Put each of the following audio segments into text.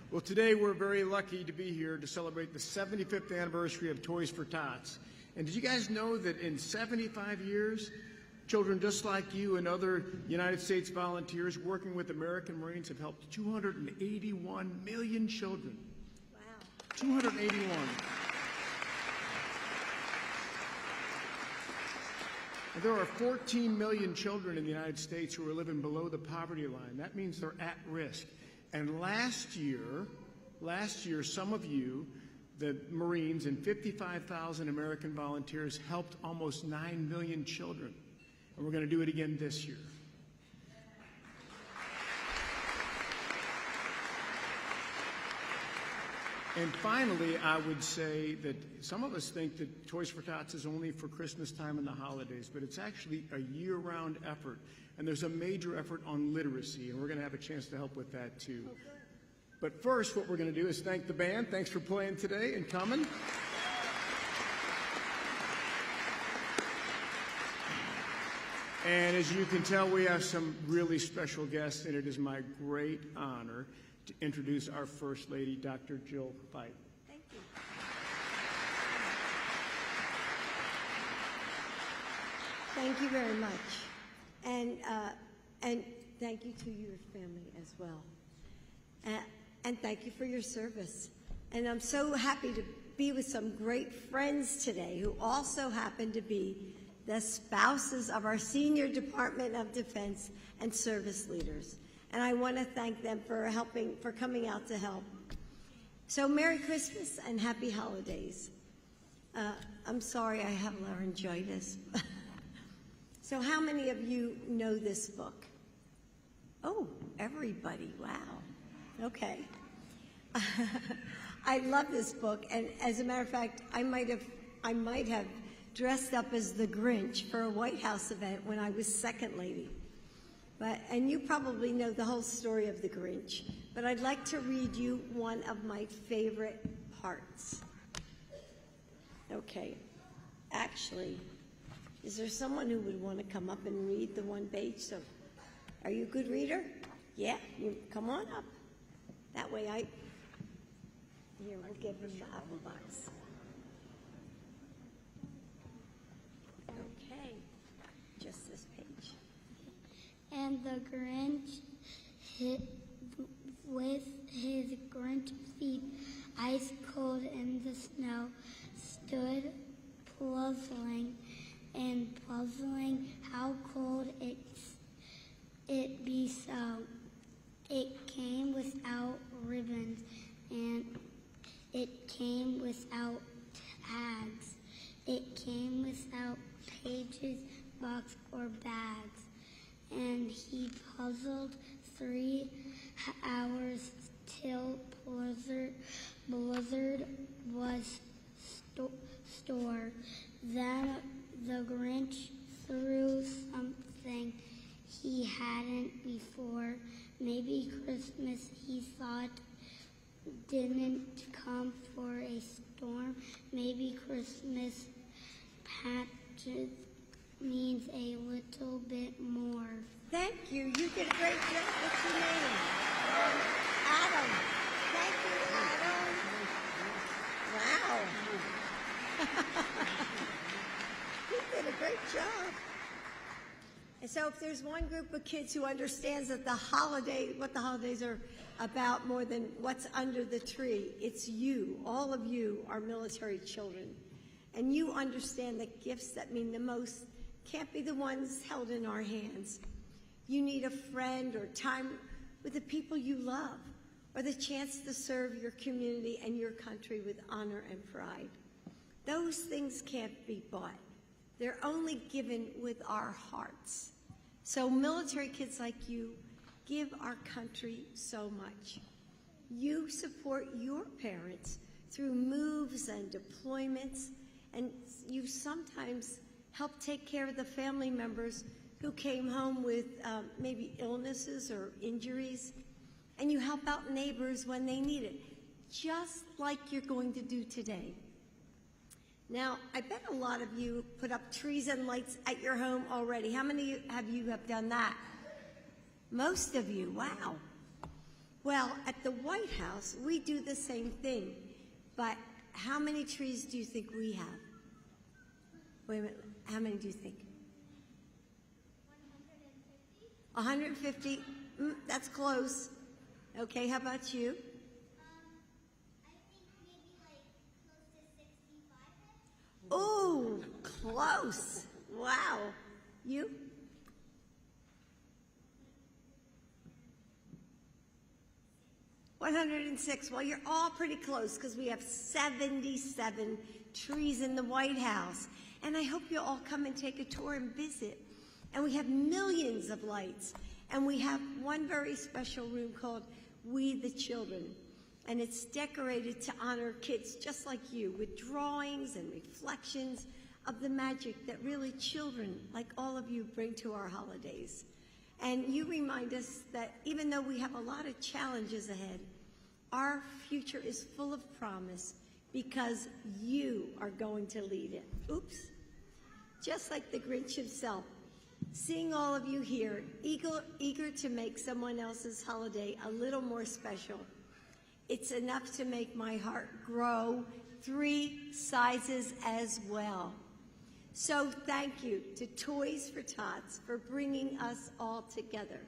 Well, today we're very lucky to be here to celebrate the 75th anniversary of Toys for Tots. And did you guys know that in 75 years, children just like you and other United States volunteers working with American Marines have helped 281 million children. Wow. 281. And there are 14 million children in the United States who are living below the poverty line. That means they're at risk. And last year, some of you, the Marines and 55,000 American volunteers helped almost 9 million children. And we're going to do it again this year. And finally, I would say that some of us think that Toys for Tots is only for Christmas time and the holidays, but it's actually a year-round effort. And there's a major effort on literacy, and we're going to have a chance to help with that too. But first, what we're going to do is thank the band. Thanks for playing today and coming. And as you can tell, we have some really special guests, and it is my great honor to introduce our First Lady, Dr. Jill Fight. Thank you. Thank you very much. And thank you to your family as well. And thank you for your service. And I'm so happy to be with some great friends today who also happen to be the spouses of our senior Department of Defense and service leaders. And I want to thank them for coming out to help. So Merry Christmas and Happy Holidays. I'm sorry I have laryngitis. So how many of you know this book? Oh, everybody, wow. Okay. I love this book, and as a matter of fact, I might have dressed up as the Grinch for a White House event when I was second lady. And you probably know the whole story of the Grinch, but I'd like to read you one of my favorite parts. Okay. Actually, is there someone who would want to come up and read the one page? So, are you a good reader? Yeah, you come on up. That way here, we'll give him the apple box. Okay, just this page. And the Grinch with his Grinch feet ice cold in the snow stood puzzling how cold it be so. It came without ribbons and it came without tags. It came without pages, box, or bags. And he puzzled 3 hours till blizzard was stored. Then the Grinch threw something he hadn't before. Maybe Christmas, he thought, didn't come for a storm. Maybe Christmas patches means a little bit more. Thank you. You did a great job. What's your name? Adam. Thank you, Adam. Wow. You did a great job. And so if there's one group of kids who understands that what the holidays are about more than what's under the tree, it's you. All of you are military children. And you understand that gifts that mean the most can't be the ones held in our hands. You need a friend or time with the people you love, or the chance to serve your community and your country with honor and pride. Those things can't be bought. They're only given with our hearts. So military kids like you give our country so much. You support your parents through moves and deployments, and you sometimes help take care of the family members who came home with maybe illnesses or injuries, and you help out neighbors when they need it, just like you're going to do today. Now, I bet a lot of you put up trees and lights at your home already. How many of you have done that? Most of you, wow. Well, at the White House, we do the same thing. But how many trees do you think we have? Wait a minute. How many do you think? 150. 150? That's close. Okay, how about you? I think maybe like close to 65. Ooh, close. Wow. You? 106. Well, you're all pretty close because we have 77 trees in the White House. And I hope you'll all come and take a tour and visit. And we have millions of lights. And we have one very special room called We the Children. And it's decorated to honor kids just like you with drawings and reflections of the magic that really children like all of you bring to our holidays. And you remind us that even though we have a lot of challenges ahead, our future is full of promise because you are going to lead it. Oops. Just like the Grinch himself. Seeing all of you here, eager to make someone else's holiday a little more special, it's enough to make my heart grow 3 sizes as well. So thank you to Toys for Tots for bringing us all together.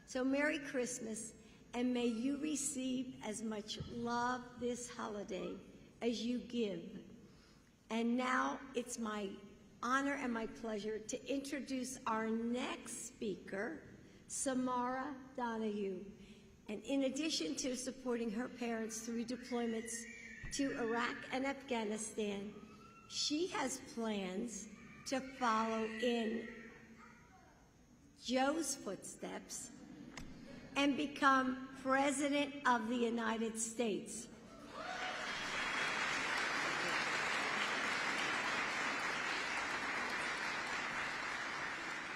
So Merry Christmas, and may you receive as much love this holiday as you give. And now it's my honor and my pleasure to introduce our next speaker, Samara Donahue. And in addition to supporting her parents through deployments to Iraq and Afghanistan, she has plans to follow in Joe's footsteps and become President of the United States.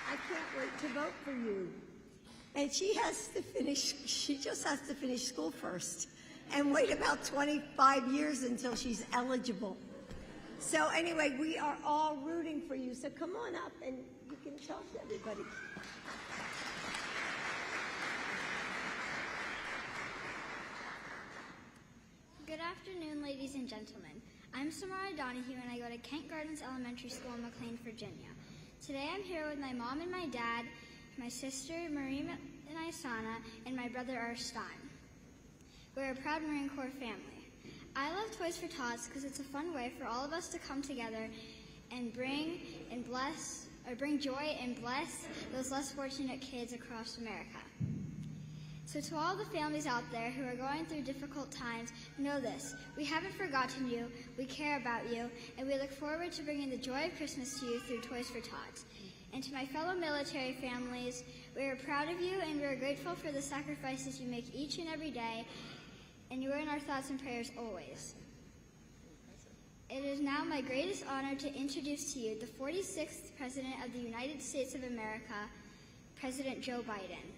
I can't wait to vote for you. And she just has to finish school first and wait about 25 years until she's eligible. So anyway, we are all rooting for you. So come on up and you can talk to everybody. Good afternoon, ladies and gentlemen. I'm Samara Donahue, and I go to Kent Gardens Elementary School in McLean, Virginia. Today I'm here with my mom and my dad, my sister Marie and Isana, and my brother Arstan. We're a proud Marine Corps family. I love Toys for Tots because it's a fun way for all of us to come together and bring joy and bless those less fortunate kids across America. So to all the families out there who are going through difficult times, know this: we haven't forgotten you, we care about you, and we look forward to bringing the joy of Christmas to you through Toys for Tots. And to my fellow military families, we are proud of you and we are grateful for the sacrifices you make each and every day, and you are in our thoughts and prayers always. It is now my greatest honor to introduce to you the 46th President of the United States of America, President Joe Biden.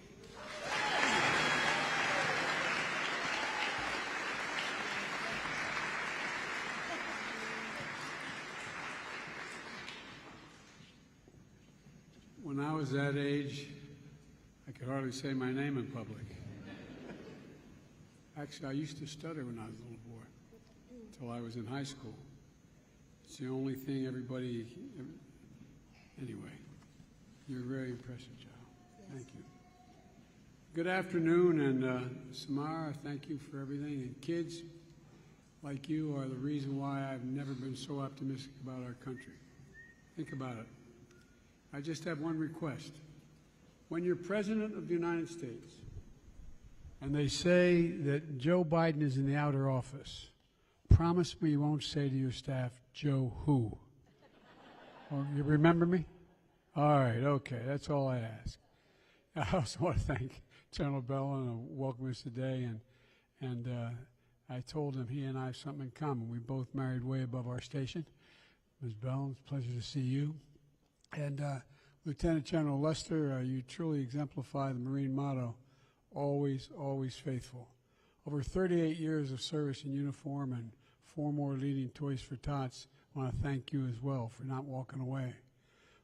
When I was that age, I could hardly say my name in public. Actually, I used to stutter when I was a little boy, until I was in high school. It's the only thing everybody... Anyway, you're a very impressive child. Thank you. Good afternoon, and Samara, thank you for everything. And kids like you are the reason why I've never been so optimistic about our country. Think about it. I just have one request. When you're President of the United States and they say that Joe Biden is in the outer office, promise me you won't say to your staff, Joe who? Well, you remember me? All right, okay, that's all I ask. I also want to thank General Bellin and welcome us today, and I told him he and I have something in common. We both married way above our station. Ms. Bellin, it's a pleasure to see you. And Lieutenant General Lester, you truly exemplify the Marine motto, always, always faithful. Over 38 years of service in uniform and 4 more leading Toys for Tots, I want to thank you as well for not walking away.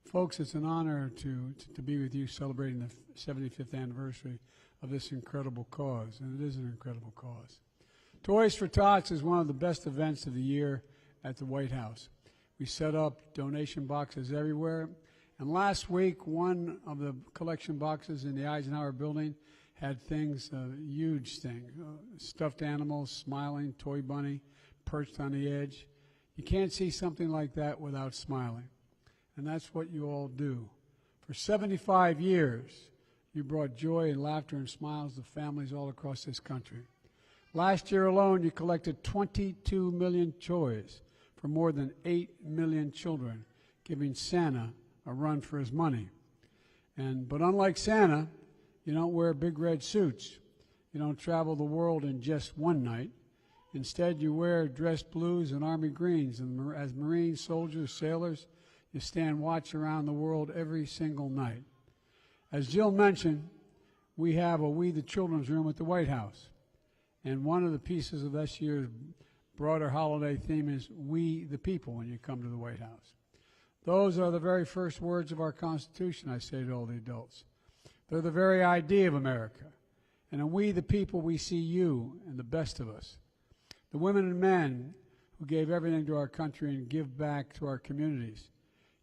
Folks, it's an honor to be with you celebrating the 75th anniversary of this incredible cause, and it is an incredible cause. Toys for Tots is one of the best events of the year at the White House. We set up donation boxes everywhere, and last week one of the collection boxes in the Eisenhower building had things, a huge thing, stuffed animals, smiling, toy bunny, perched on the edge. You can't see something like that without smiling, and that's what you all do. For 75 years, you brought joy and laughter and smiles to families all across this country. Last year alone, you collected 22 million toys for more than 8 million children, giving Santa a run for his money. But unlike Santa, you don't wear big red suits. You don't travel the world in just one night. Instead, you wear dress blues and army greens, and as Marines, soldiers, sailors, you stand watch around the world every single night. As Jill mentioned, we have a We the Children's Room at the White House. And one of the pieces of this year's broader holiday theme is We the People when you come to the White House. Those are the very first words of our Constitution, I say to all the adults. They're the very idea of America. And in We the People, we see you and the best of us. The women and men who gave everything to our country and give back to our communities.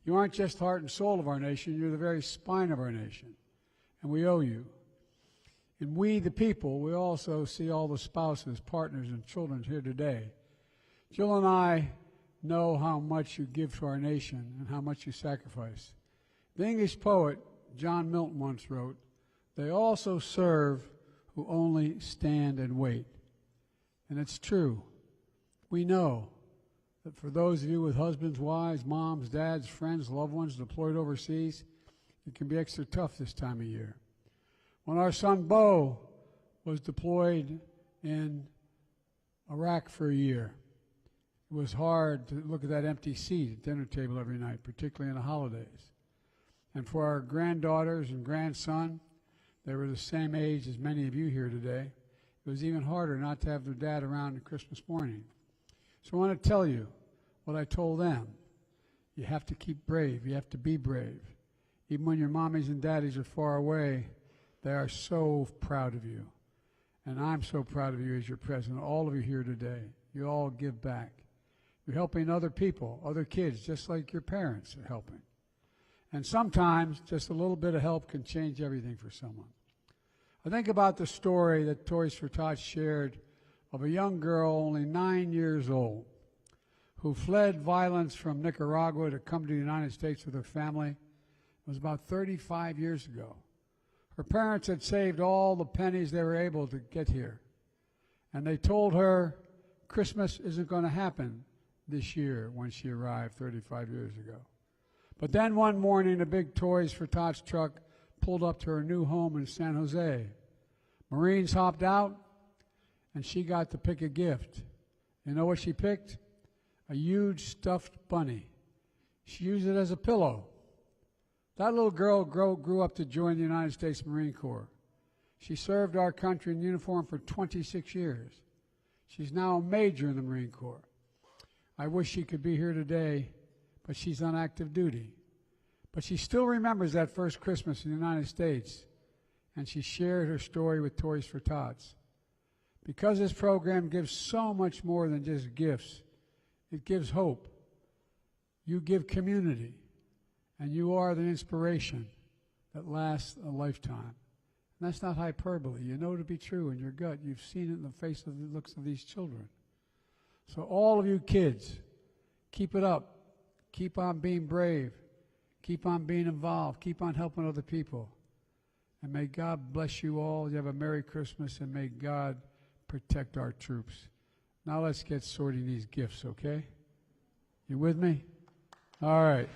You aren't just heart and soul of our nation, you're the very spine of our nation. And we owe you. In We the People, we also see all the spouses, partners, and children here today. Jill and I know how much you give to our nation and how much you sacrifice. The English poet John Milton once wrote, "They also serve who only stand and wait." And it's true. We know that for those of you with husbands, wives, moms, dads, friends, loved ones deployed overseas, it can be extra tough this time of year. When our son Bo was deployed in Iraq for a year, it was hard to look at that empty seat at dinner table every night, particularly in the holidays. And for our granddaughters and grandson, they were the same age as many of you here today. It was even harder not to have their dad around on Christmas morning. So I want to tell you what I told them. You have to keep brave. You have to be brave. Even when your mommies and daddies are far away, they are so proud of you. And I'm so proud of you as your president, all of you here today. You all give back. You're helping other people, other kids, just like your parents are helping. And sometimes just a little bit of help can change everything for someone. I think about the story that Toys for Tots shared of a young girl only 9 years old who fled violence from Nicaragua to come to the United States with her family. It was about 35 years ago. Her parents had saved all the pennies they were able to get here. And they told her Christmas isn't going to happen this year when she arrived 35 years ago. But then one morning, a big Toys for Tots truck pulled up to her new home in San Jose. Marines hopped out, and she got to pick a gift. You know what she picked? A huge stuffed bunny. She used it as a pillow. That little girl grew up to join the United States Marine Corps. She served our country in uniform for 26 years. She's now a major in the Marine Corps. I wish she could be here today, but she's on active duty. But she still remembers that first Christmas in the United States, and she shared her story with Toys for Tots. Because this program gives so much more than just gifts, it gives hope. You give community, and you are the inspiration that lasts a lifetime. And that's not hyperbole. You know to be true in your gut. You've seen it in the face of the looks of these children. So all of you kids, keep it up. Keep on being brave. Keep on being involved. Keep on helping other people. And may God bless you all. You have a Merry Christmas, and may God protect our troops. Now let's get sorting these gifts, okay? You with me? All right.